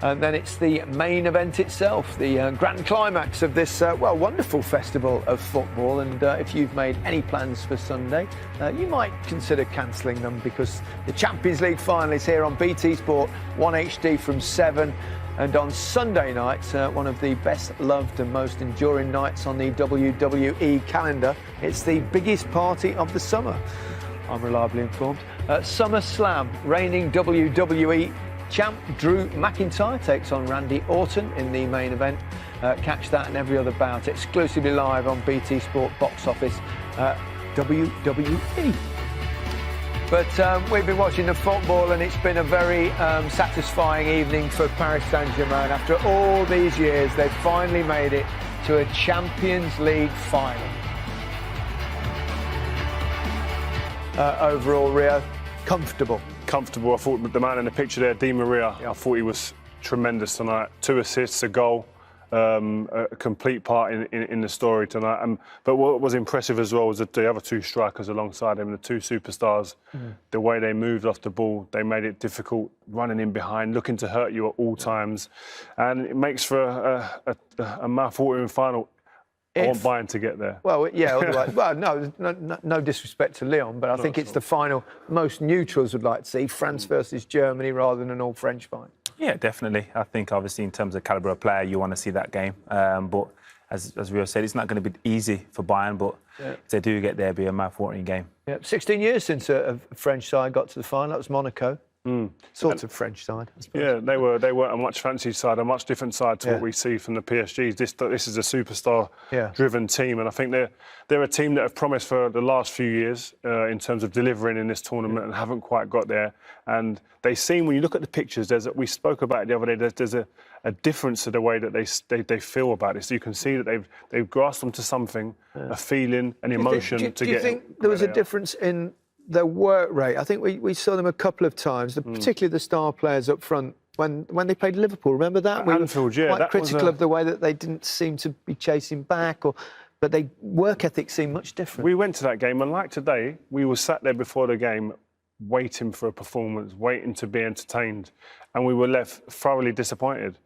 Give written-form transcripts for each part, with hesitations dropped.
And then it's the main event itself, the grand climax of this, wonderful festival of football. And if you've made any plans for Sunday, you might consider cancelling them, because the Champions League final is here on BT Sport 1 HD from 7. And on Sunday night, one of the best loved and most enduring nights on the WWE calendar, it's the biggest party of the summer. I'm reliably informed. SummerSlam, reigning WWE champ Drew McIntyre takes on Randy Orton in the main event. Catch that and every other bout exclusively live on BT Sport Box Office WWE. But we've been watching the football, and it's been a very satisfying evening for Paris Saint-Germain. After all these years, they've finally made it to a Champions League final. Overall, Rio, comfortable. Comfortable. I thought the man in the picture there, Di Maria, I thought he was tremendous tonight. 2 assists, a goal, a complete part in the story tonight. But what was impressive as well was that the other 2 strikers alongside him, the 2 superstars, the way they moved off the ball, they made it difficult, running in behind, looking to hurt you at all times. And it makes for a mouth-watering final. I want Bayern to get there. Well, yeah, otherwise, well, no disrespect to Lyon, but I think it's the final most neutrals would like to see, France versus Germany, rather than an all-French final. Yeah, definitely. I think, obviously, in terms of calibre of player, you want to see that game. But as Rio said, it's not going to be easy for Bayern, but if they do get there, it'll be a mouth-watering game. Yeah, 16 years since a French side got to the final. That was Monaco. Sort of French side, I suppose. Yeah, they were a much fancied side, a much different side to what we see from the PSG. This is a superstar-driven team, and I think they're a team that have promised for the last few years in terms of delivering in this tournament and haven't quite got there. And they seem, when you look at the pictures, we spoke about it the other day. There's a difference to the way that they feel about it. So you can see that they've grasped onto something, a feeling, an emotion to get. Do you think there was a difference in their work rate? I think we saw them a couple of times, particularly the star players up front, when they played Liverpool. Remember that? Anfield, we were quite critical of the way that they didn't seem to be chasing back, but their work ethic seemed much different. We went to that game, and like today, we were sat there before the game waiting for a performance, waiting to be entertained, and we were left thoroughly disappointed.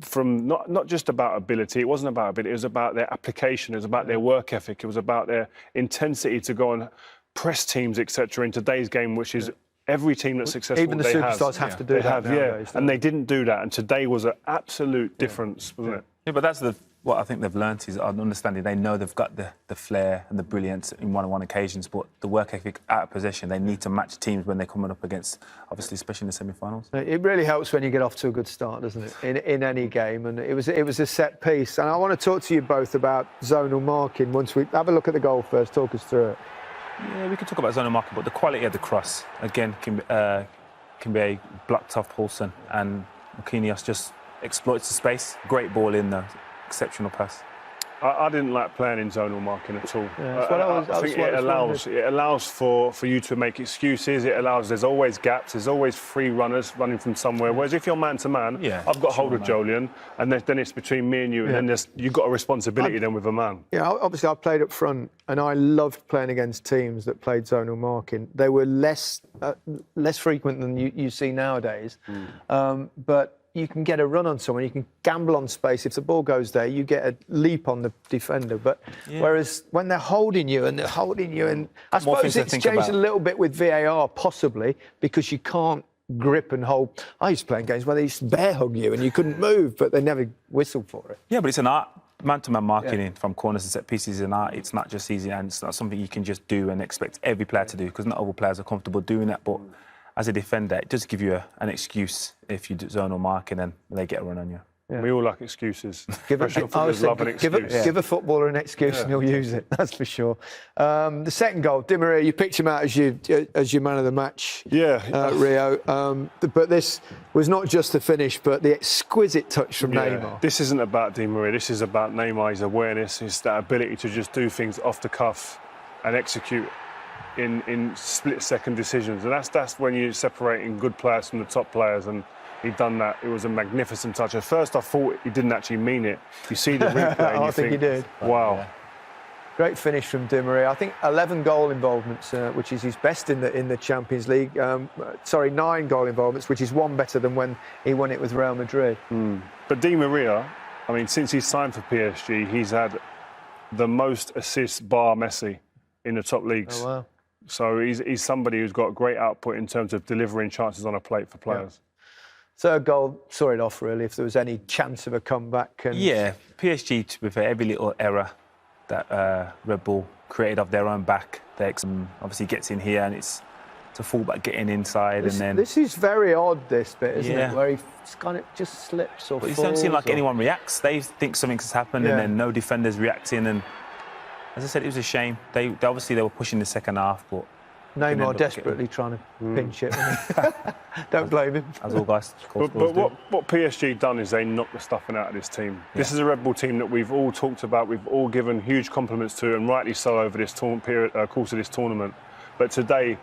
From not just about ability, it wasn't about ability, it was about their application, it was about their work ethic, it was about their intensity to go and press teams, etc. in today's game, which is every team that's successful. Even the superstars have to do that nowadays. And they didn't do that. And today was an absolute difference, wasn't it? Yeah, but that's what I think they've learnt is understanding. They know they've got the flair and the brilliance in one-on-one occasions, but the work ethic out of possession, they need to match teams when they're coming up against, obviously, especially in the semi-finals. It really helps when you get off to a good start, doesn't it, in any game? And it was a set piece. And I want to talk to you both about zonal marking once we have a look at the goal first. Talk us through it. Yeah, we can talk about zonal marking, but the quality of the cross, again, can be blocked off Paulson, and Marquinhos just exploits the space. Great ball in there, exceptional pass. I didn't like playing in zonal marking at all. Yeah, I think it allows for you to make excuses. There's always gaps. There's always free runners running from somewhere. Whereas if you're man to man, I've got hold of Jolyon, and then it's between me and you, and then you've got a responsibility then with a man. Yeah, obviously I played up front, and I loved playing against teams that played zonal marking. They were less frequent than you see nowadays, but you can get a run on someone, you can gamble on space. If the ball goes there, you get a leap on the defender. But whereas when they're holding you, and I suppose it's changed a little bit with VAR, possibly, because you can't grip and hold. I used to play in games where they used to bear hug you and you couldn't move, but they never whistled for it. Yeah, but it's an art. Man-to-man marking from corners and set pieces is an art. It's not just easy, and it's not something you can just do and expect every player to do, because not all players are comfortable doing that. But as a defender, it does give you an excuse if you do zonal marking and they get a run on you. Yeah. We all like excuses. Give a footballer an excuse and he'll use it, that's for sure. The second goal, Di Maria, you picked him out as your man of the match, Rio. But this was not just the finish, but the exquisite touch from Neymar. This isn't about Di Maria, this is about Neymar, his awareness, his that ability to just do things off the cuff and execute in split-second decisions. And that's when you're separating good players from the top players, and he'd done that. It was a magnificent touch. At first, I thought he didn't actually mean it. You see the replay and I think he did. Wow. Great finish from Di Maria. I think 11 goal involvements, which is his best in the Champions League. 9 goal involvements, which is one better than when he won it with Real Madrid. But Di Maria, I mean, since he signed for PSG, he's had the most assists bar Messi in the top leagues. Oh, wow. So he's somebody who's got great output in terms of delivering chances on a plate for players. Third goal saw it off, really, if there was any chance of a comeback. And Yeah, PSG, to be fair, every little error that Red Bull created off their own back, they obviously gets in here and it's a fullback getting inside. This is very odd, this bit, isn't Yeah. it? Where he kind of just slips or But it falls. doesn't seem like anyone reacts. They think something's happened and then no defenders reacting. And as I said, it was a shame. They obviously were pushing the second half, but Neymar desperately trying to pinch it. Don't blame him. as all guys. But what PSG done is they knocked the stuffing out of this team. Yeah. This is a Red Bull team that we've all talked about, we've all given huge compliments to, and rightly so over this course of this tournament. But today,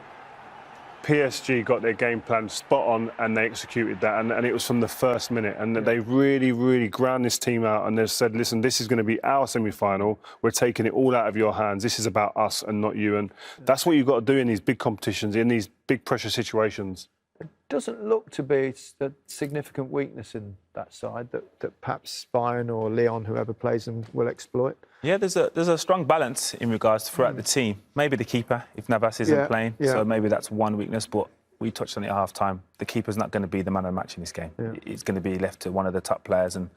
PSG got their game plan spot on and they executed that, and it was from the first minute. And they really, really ground this team out and they said, listen, this is going to be our semi-final. We're taking it all out of your hands. This is about us and not you. And that's what you've got to do in these big competitions, in these big pressure situations. It doesn't look to be a significant weakness in that side that perhaps Bayern or Lyon, whoever plays them, will exploit. Yeah, there's a strong balance in regards to throughout the team. Maybe the keeper, if Navas isn't playing, so maybe that's one weakness. But we touched on it at half-time. The keeper's not going to be the man of the match in this game. Yeah. It's going to be left to one of the top players, and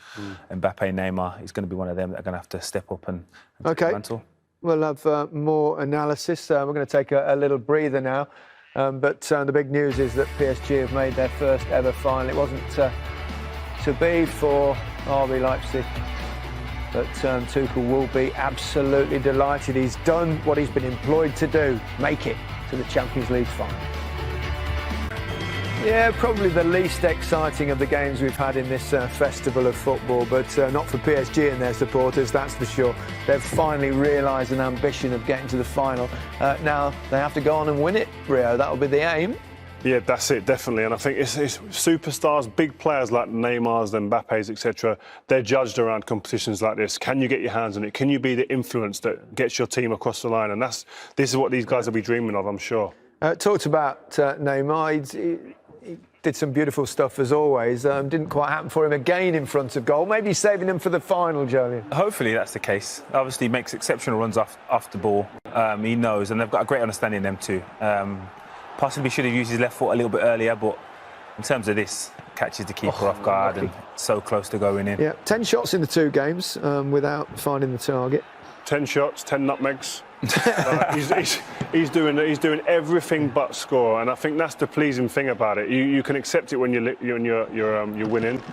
Mbappe, Neymar is going to be one of them that are going to have to step up and take the mantle. We'll have more analysis. We're going to take a little breather now. But the big news is that PSG have made their first ever final. It wasn't to be for RB Leipzig. But Tuchel will be absolutely delighted. He's done what he's been employed to do, make it to the Champions League final. Yeah, probably the least exciting of the games we've had in this festival of football, but not for PSG and their supporters, that's for sure. They've finally realised an ambition of getting to the final. Now they have to go on and win it, Rio. That'll be the aim. Yeah, that's it, definitely. And I think it's superstars, big players like Neymar's, the Mbappe's, etc. They're judged around competitions like this. Can you get your hands on it? Can you be the influence that gets your team across the line? And this is what these guys will be dreaming of, I'm sure. Talked about Neymar. He did some beautiful stuff as always. Didn't quite happen for him again in front of goal. Maybe saving him for the final, Julian. Hopefully that's the case. Obviously he makes exceptional runs off the ball. He knows, and they've got a great understanding of them too. Possibly should have used his left foot a little bit earlier, but in terms of this, catches the keeper off guard and so close to going in. Yeah, 10 shots in the 2 games without finding the target. 10 shots, 10 nutmegs. He's doing everything but score, and I think that's the pleasing thing about it. You can accept it when you're winning,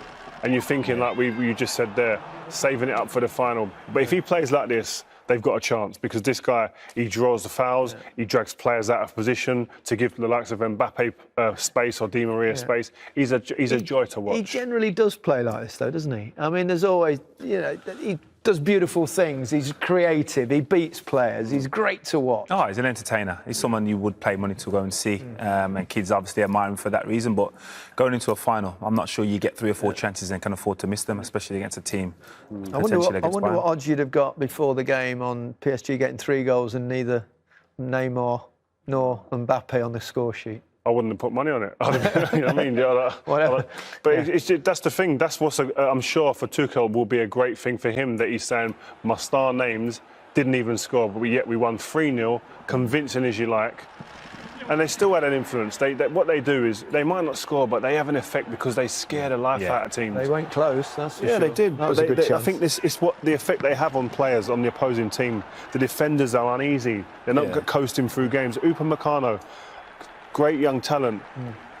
and you're thinking like you just said there, saving it up for the final. But if he plays like this, they've got a chance, because this guy, he draws the fouls, he drags players out of position to give the likes of Mbappe space or Di Maria space. He's a joy to watch. He generally does play like this, though, doesn't he? I mean, there's always, he does beautiful things. He's creative. He beats players. He's great to watch. Oh, he's an entertainer. He's someone you would pay money to go and see. And kids obviously admire him for that reason. But going into a final, I'm not sure you get 3 or 4 chances and can afford to miss them, especially against a team. I wonder what odds you'd have got before the game on PSG getting 3 goals and neither Neymar nor Mbappe on the score sheet. I wouldn't have put money on it. You know what I mean? Whatever. But that's the thing. That's what's, I'm sure, for Tuchel will be a great thing for him, that he's saying my star names didn't even score, but yet we won 3-0, convincing as you like. And they still had an influence. What they do is they might not score, but they have an effect because they scare the life out of teams. They went close, that's for sure. Yeah, they did. That was a good chance. I think this is what the effect they have on players on the opposing team. The defenders are uneasy. They're not coasting through games. Upamecano, great young talent,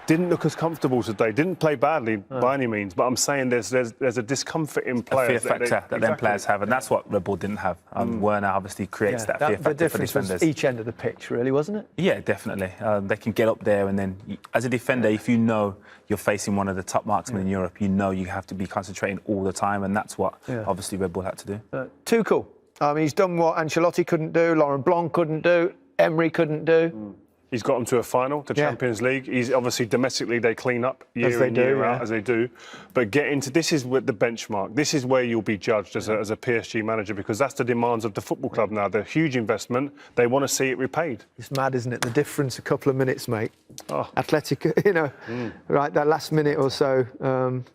didn't look as comfortable today. Didn't play badly by any means, but I'm saying there's a discomfort in players. A fear factor that them players have, and that's what Red Bull didn't have. Werner obviously creates that fear factor the difference for defenders. Was each end of the pitch, really, wasn't it? Yeah, definitely. They can get up there, and then as a defender, if you know you're facing one of the top marksmen in Europe, you know you have to be concentrating all the time, and that's what obviously Red Bull had to do. Tuchel. I mean, he's done what Ancelotti couldn't do, Laurent Blanc couldn't do, Emery couldn't do. He's got them to a final, the Champions League. He's obviously domestically they clean up year in, year out, as they do. But this is the benchmark. This is where you'll be judged as a PSG manager, because that's the demands of the football club now. They're huge investment. They want to see it repaid. It's mad, isn't it? The difference, a couple of minutes, mate. Oh. Atletico, right, that last minute or so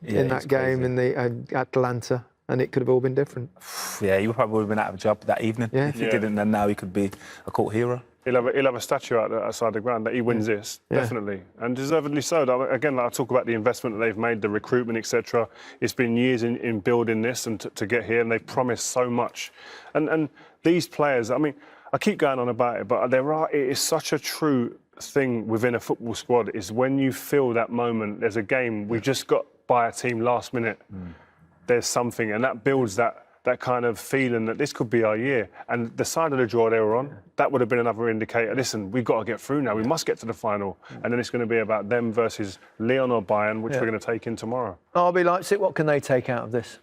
in that game in the Atalanta. And it could have all been different. Yeah, he probably would have been out of a job that evening. Yeah. If he didn't, then now he could be a cult hero. He'll have a statue outside the ground that he wins this, definitely, and deservedly so. Again, I talk about the investment that they've made, the recruitment, etc. It's been years in building this and to get here, and they've promised so much. And these players, I mean, I keep going on about it, but it is such a true thing within a football squad, is when you feel that moment, there's a game, we've just got by a team last minute, there's something, and that builds that kind of feeling that this could be our year. And the side of the draw they were on, that would have been another indicator. Listen, we've got to get through now. We must get to the final. And then it's going to be about them versus Lyon or Bayern, which we're going to take in tomorrow. RB Leipzig, what can they take out of this?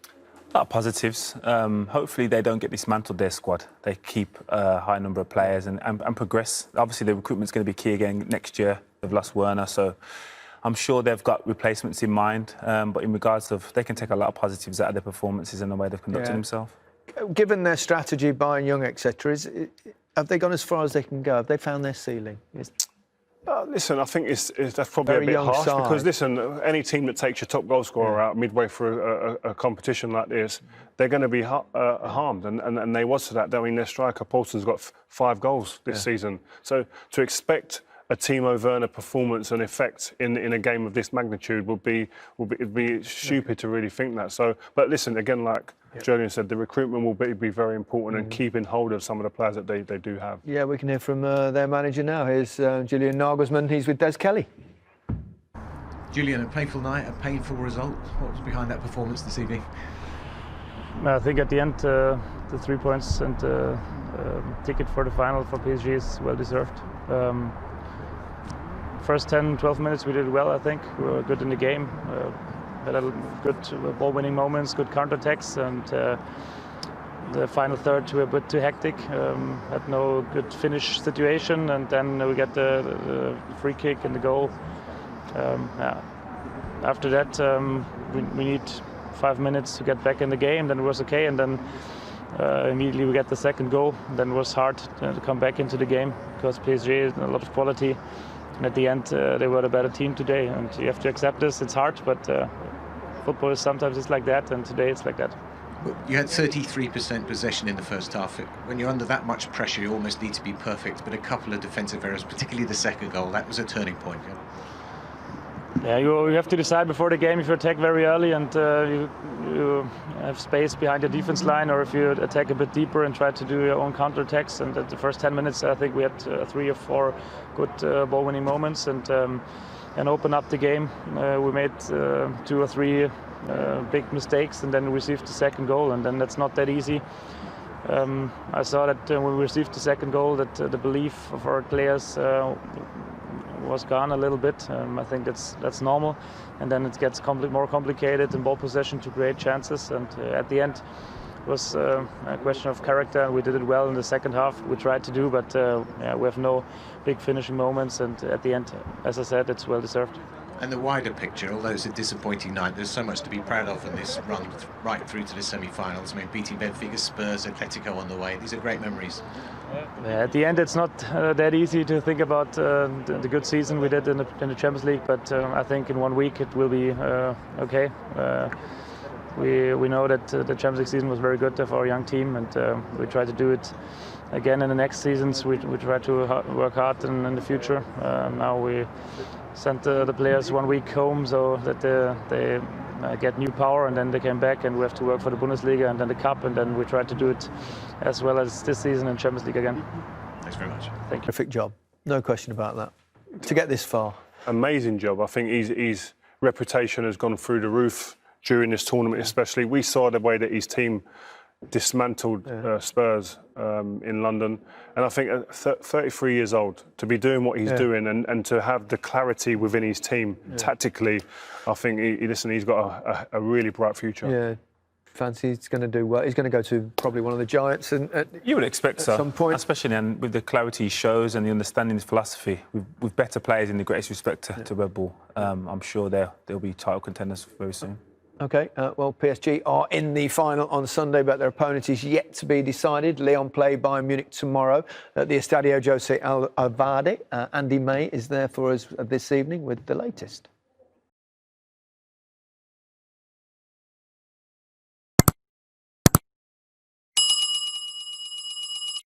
A lot of positives. Hopefully they don't get dismantled, their squad. They keep a high number of players and progress. Obviously the recruitment's going to be key again next year. They've lost Werner, so I'm sure they've got replacements in mind, but in regards of, they can take a lot of positives out of their performances and the way they've conducted themselves. Given their strategy, buying young, etc., have they gone as far as they can go? Have they found their ceiling? Listen, I think that's probably a bit harsh because, listen, any team that takes your top goal scorer out midway through a competition like this, they're going to be harmed, and they was to that. I mean, their striker, Paulson's got 5 goals this season. So to expect a Timo Werner performance and effect in a game of this magnitude would be stupid to really think that. So, but listen, again, like Julian said, the recruitment will be very important and keeping hold of some of the players that they do have. Yeah, we can hear from their manager now. Here's Julian Nagelsmann. He's with Des Kelly. Julian, a painful night, a painful result. What was behind that performance this evening? I think at the end, the 3 points and ticket for the final for PSG is well deserved. First 10-12 minutes we did well, I think. We were good in the game. Had good ball-winning moments, good counter-attacks, and the final third we were a bit too hectic. Had no good finish situation, and then we get the free kick and the goal. After that, we need 5 minutes to get back in the game. Then it was okay, and then immediately we get the second goal. Then it was hard to come back into the game because PSG has a lot of quality. And at the end, they were a better team today, and you have to accept this. It's hard, but football is sometimes it's like that, and today it's like that. You had 33% possession in the first half. When you're under that much pressure, you almost need to be perfect. But a couple of defensive errors, particularly the second goal, that was a turning point. Yeah, you have to decide before the game if you attack very early and you have space behind your defense line, or if you attack a bit deeper and try to do your own counter-attacks. And at the first 10 minutes, I think we had 3 or 4 good ball-winning moments and open up the game. We made 2 or 3 big mistakes and then received the second goal, and then that's not that easy. I saw that when we received the second goal that the belief of our players was gone a little bit. I think that's normal, and then it gets more complicated in ball possession to create chances, and at the end it was a question of character, and we did it well in the second half. We tried to do, but we have no big finishing moments, and at the end, as I said, it's well deserved. And the wider picture, although it's a disappointing night, there's so much to be proud of in this run right through to the semi-finals. I mean, beating Benfica, Spurs, Atletico on the way. These are great memories. At the end, it's not that easy to think about the good season we did in the Champions League, but I think in 1 week it will be okay. We know that the Champions League season was very good for our young team, and we try to do it again in the next seasons. We try to work hard in the future. Now we sent the players 1 week home so that they get new power, and then they came back, and we have to work for the Bundesliga and then the Cup, and then we try to do it as well as this season in Champions League again. Thanks very much. Thank you. Perfect job, no question about that. To get this far, amazing job. I think his reputation has gone through the roof during this tournament, especially. We saw the way that his team dismantled Spurs in London, and I think at 33 years old to be doing what he's doing and to have the clarity within his team tactically, I think he's got a really bright future. Yeah, Fancy he's going to do well. He's going to go to probably one of the giants. And you would expect so, at some point, especially with the clarity he shows and the understanding of his philosophy. With better players, in the greatest respect to Red Bull, I'm sure they'll be title contenders very soon. OK, well, PSG are in the final on Sunday, but their opponent is yet to be decided. Lyon play Bayern Munich tomorrow at the Estadio José Alvalade. Andy May is there for us this evening with the latest.